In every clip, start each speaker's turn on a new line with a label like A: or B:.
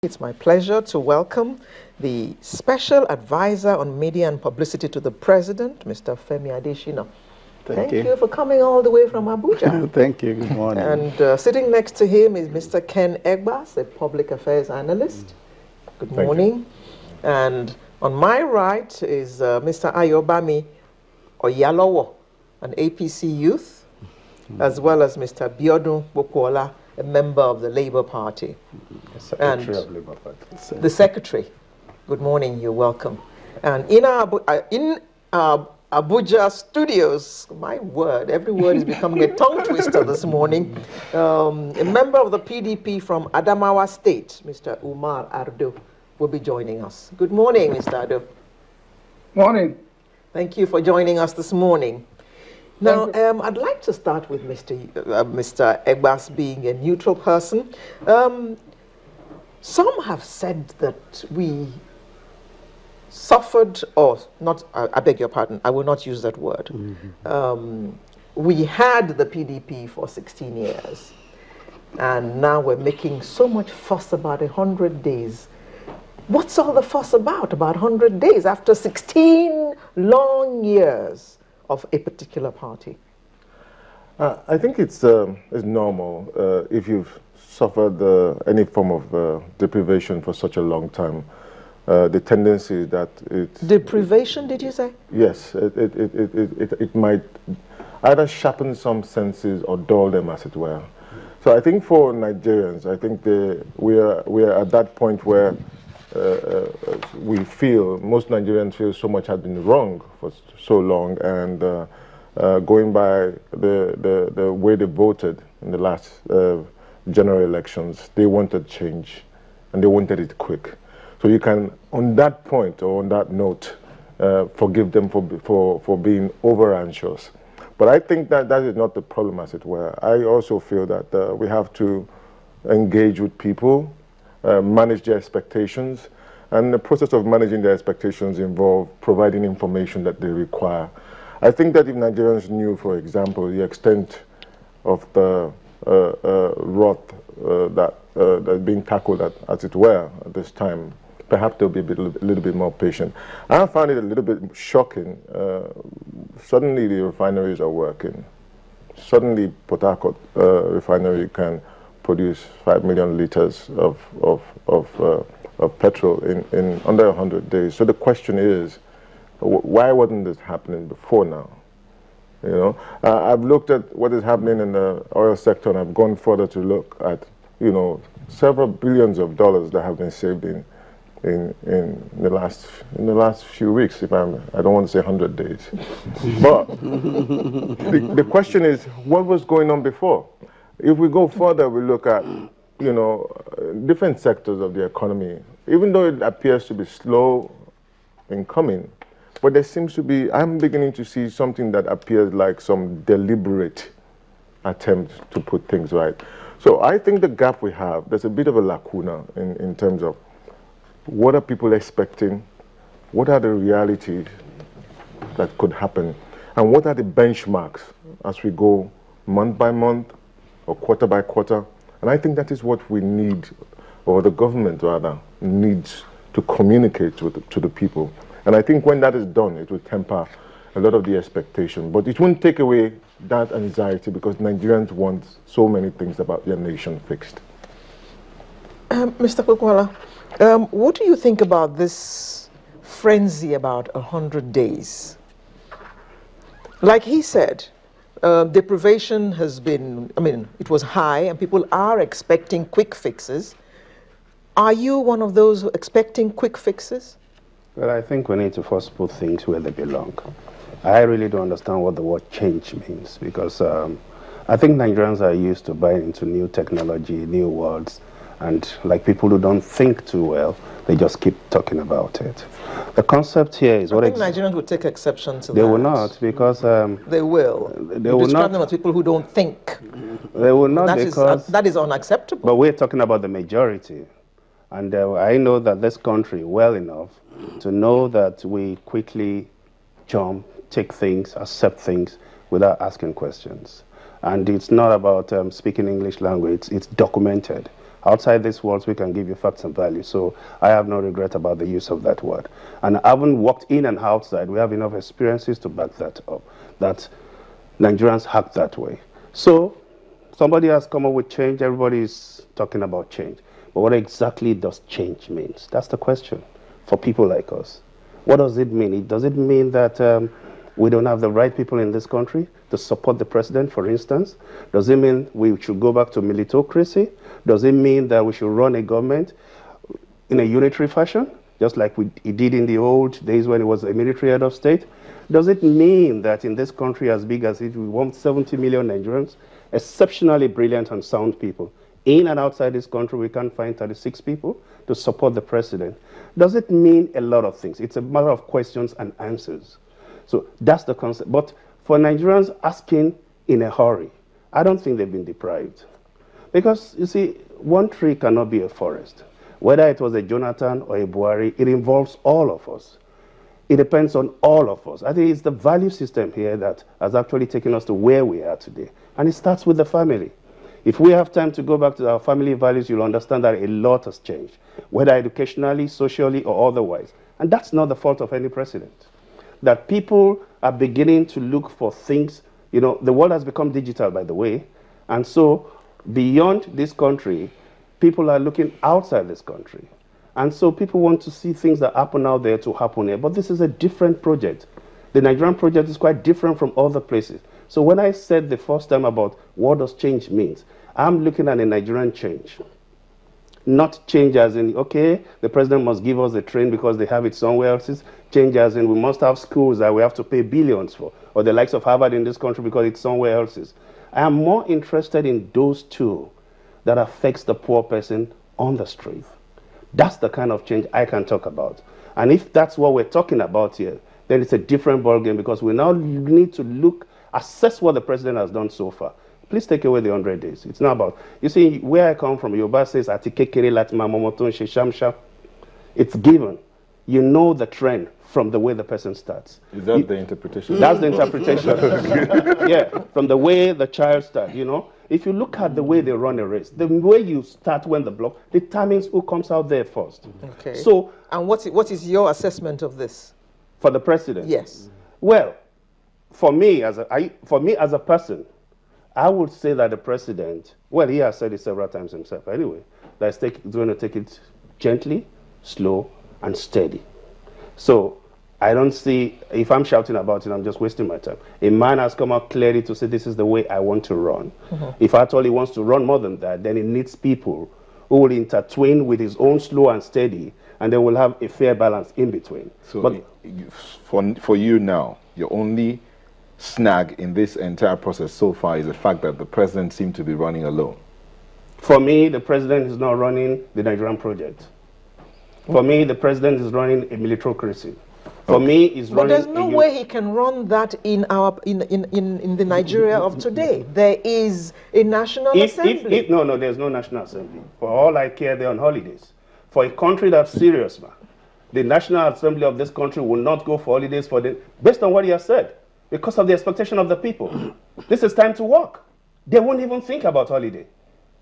A: It's my pleasure to welcome the Special Advisor on Media and Publicity to the President, Mr. Femi Adesina. Thank you for coming all the way from Abuja.
B: Thank you. Good morning.
A: And sitting next to him is Mr. Ken Egbas, a public affairs analyst. Good morning. And on my right is Mr. Ayobami Oyalowo, an APC youth, as well as Mr. Biodun Bokola, a member of the Labour Party.
B: Secretary of Labour Party.
A: The Secretary. Good morning, you're welcome. And in our Abuja studios, my word, every word is becoming a tongue twister this morning. A member of the PDP from Adamawa State, Mr. Umar Ardo, will be joining us. Good morning, Mr. Ardo.
C: Morning.
A: Thank you for joining us this morning. Now, I'd like to start with Mr. Egbas being a neutral person. Some have said that we suffered, or not, I beg your pardon, I will not use that word. We had the PDP for 16 years, and now we're making so much fuss about 100 days. What's all the fuss about 100 days after 16 long years of a particular party?
D: I think it's normal if you've suffered any form of deprivation for such a long time. The tendency is that
A: Deprivation, did you say?
D: Yes, it might either sharpen some senses or dull them, as it were. So I think for Nigerians, I think we are at that point where most Nigerians feel so much has been wrong for so long, and going by the way they voted in the last general elections, they wanted change, and they wanted it quick. So you can, on that point or on that note, forgive them for being over anxious. But I think that is not the problem, as it were. I also feel that we have to engage with people, manage their expectations, and the process of managing their expectations involves providing information that they require. I think that if Nigerians knew, for example, the extent of the wrath that's being tackled, as it were, at this time, perhaps they'll be a little bit more patient. I found it a little bit shocking. Suddenly the refineries are working. Suddenly Port Harcourt refinery can produce 5 million liters of petrol in under 100 days. So the question is, why wasn't this happening before now? You know, I've looked at what is happening in the oil sector, and I've gone further to look at, you know, several billions of dollars that have been saved in the last few weeks. I don't want to say 100 days, but the question is, what was going on before? If we go further, we look at, you know, different sectors of the economy. Even though it appears to be slow in coming, but there seems to be, I'm beginning to see something that appears like some deliberate attempt to put things right. So I think the gap we have, there's a bit of a lacuna in terms of what are people expecting, what are the realities that could happen, and what are the benchmarks as we go month by month or quarter by quarter. And I think that is what we need, or the government rather, needs to communicate to the people. And I think when that is done, it will temper a lot of the expectation. But it won't take away that anxiety, because Nigerians want so many things about their nation fixed.
A: Mr. Kukwala, what do you think about this frenzy about 100 days? Like he said, deprivation has been, it was high, and people are expecting quick fixes. Are you one of those expecting quick fixes?
C: Well, I think we need to first put things where they belong. I really don't understand what the word change means, because I think Nigerians are used to buying into new technology, new words, and like people who don't think too well, they just keep talking about it. The concept here is
A: I think Nigerians would take exception to that.
C: They will not, because
A: they will.
C: They will
A: describe
C: not.
A: them as people who don't think.
C: They will not, because
A: that is unacceptable.
C: But we're talking about the majority, and I know that this country well enough to know that we quickly jump, take things, accept things without asking questions. And it's not about speaking English language; it's documented. Outside these walls, we can give you facts and values. So I have no regret about the use of that word. And having walked in and outside, we have enough experiences to back that up, that Nigerians act that way. So somebody has come up with change. Everybody is talking about change. But what exactly does change mean? That's the question for people like us. What does it mean? Does it mean that we don't have the right people in this country to support the president, for instance? Does it mean we should go back to militocracy? Does it mean that we should run a government in a unitary fashion, just like it did in the old days when it was a military head of state? Does it mean that in this country as big as it, we want 70 million Nigerians, exceptionally brilliant and sound people? In and outside this country, we can't find 36 people to support the president. Does it mean a lot of things? It's a matter of questions and answers. So that's the concept. But for Nigerians asking in a hurry, I don't think they've been deprived. Because, you see, one tree cannot be a forest. Whether it was a Jonathan or a Buhari, it involves all of us. It depends on all of us. I think it's the value system here that has actually taken us to where we are today. And it starts with the family. If we have time to go back to our family values, you'll understand that a lot has changed, whether educationally, socially, or otherwise. And that's not the fault of any president. That people are beginning to look for things, you know, the world has become digital, by the way. And so beyond this country, people are looking outside this country. And so people want to see things that happen out there to happen here. But this is a different project. The Nigerian project is quite different from other places. So when I said the first time about what does change means, I'm looking at a Nigerian change. Not change as in, okay, the president must give us a train because they have it somewhere else. Change as in, we must have schools that we have to pay billions for, or the likes of Harvard in this country because it's somewhere else. I am more interested in those two that affects the poor person on the street. That's the kind of change I can talk about. And if that's what we're talking about here, then it's a different ballgame because we now need to assess what the president has done so far. Please take away the 100 days. It's not about, you see, where I come from, Yoruba says, Atikekere latima momoton she shamsha. It's given. You know the trend from the way the person starts.
D: Is that the interpretation?
C: That's the interpretation. Yeah, from the way the child starts, you know. If you look at the way they run a race, the way you start when the block determines who comes out there first.
A: Okay.
C: So,
A: and what is your assessment of this?
C: For the president?
A: Yes.
C: Well, for me as a person, I would say that the president, well, he has said it several times himself anyway, that he's going to take it gently, slow, and steady. So I don't see, if I'm shouting about it, I'm just wasting my time. A man has come out clearly to say this is the way I want to run. If at all he wants to run more than that, then he needs people who will intertwine with his own slow and steady, and then we'll have a fair balance in between.
D: So
C: but
D: for you now, your only snag in this entire process so far is the fact that the president seemed to be running alone.
C: For me, the president is not running the Nigerian project. For me, the president is running a militocracy. For me, he's running.
A: But there's no way he can run that in the Nigeria of today. There is a national assembly.
C: No, there's no national assembly. For all I care, they're on holidays. For a country that's serious, man, the national assembly of this country will not go for holidays based on what he has said, because of the expectation of the people. This is time to work. They won't even think about holiday.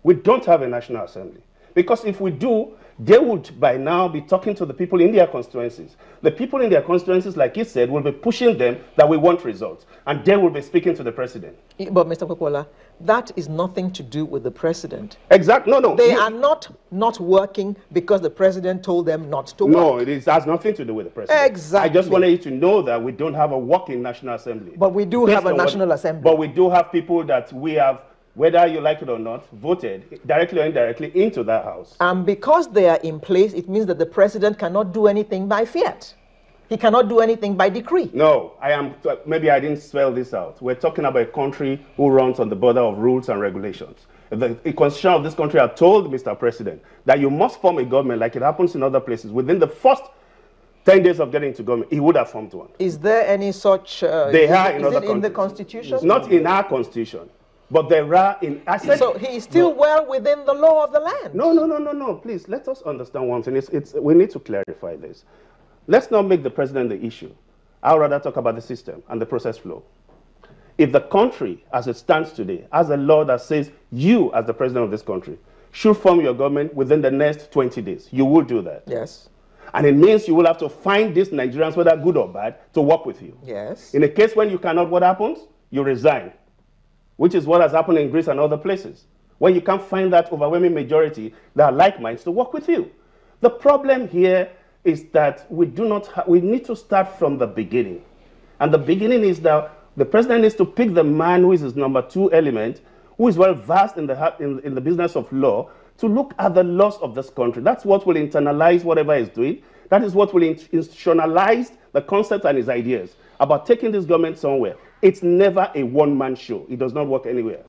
C: We don't have a national assembly. Because if we do, they would by now be talking to the people in their constituencies. The people in their constituencies, like he said, will be pushing them that we want results. And they will be speaking to the president.
A: But Mr. Kwekwola, that is nothing to do with the president.
C: Exactly. No.
A: They are not working because the president told them not to work.
C: No, it has nothing to do with the president.
A: Exactly.
C: I just wanted you to know that we don't have a working national assembly.
A: But we do have a national assembly.
C: But we do have people that we have, whether you like it or not, voted directly or indirectly into that house.
A: And because they are in place, it means that the president cannot do anything by fiat. He cannot do anything by decree.
C: No, maybe I didn't spell this out. We're talking about a country who runs on the border of rules and regulations. The constitution of this country had told Mr. President that you must form a government like it happens in other places. Within the first 10 days of getting into government, he would have formed one.
A: Is there any such...
C: They are in other countries.
A: In the constitution?
C: It's not in our constitution. But there are in...
A: So he is still well within the law of the land?
C: No. Please, let us understand one thing. We need to clarify this. Let's not make the president the issue. I would rather talk about the system and the process flow. If the country, as it stands today, has a law that says you, as the president of this country, should form your government within the next 20 days. You will do that.
A: Yes.
C: And it means you will have to find these Nigerians, whether good or bad, to work with you.
A: Yes.
C: In a case when you cannot, what happens? You resign, which is what has happened in Greece and other places. When you can't find that overwhelming majority that are like minds to work with you. The problem here is that we need to start from the beginning. And the beginning is that the president needs to pick the man who is his number 2 element, who is well versed in the business of law, to look at the laws of this country. That's what will internalize whatever he's doing. That is what will institutionalize the concepts and his ideas about taking this government somewhere. It's never a one-man show. It does not work anywhere.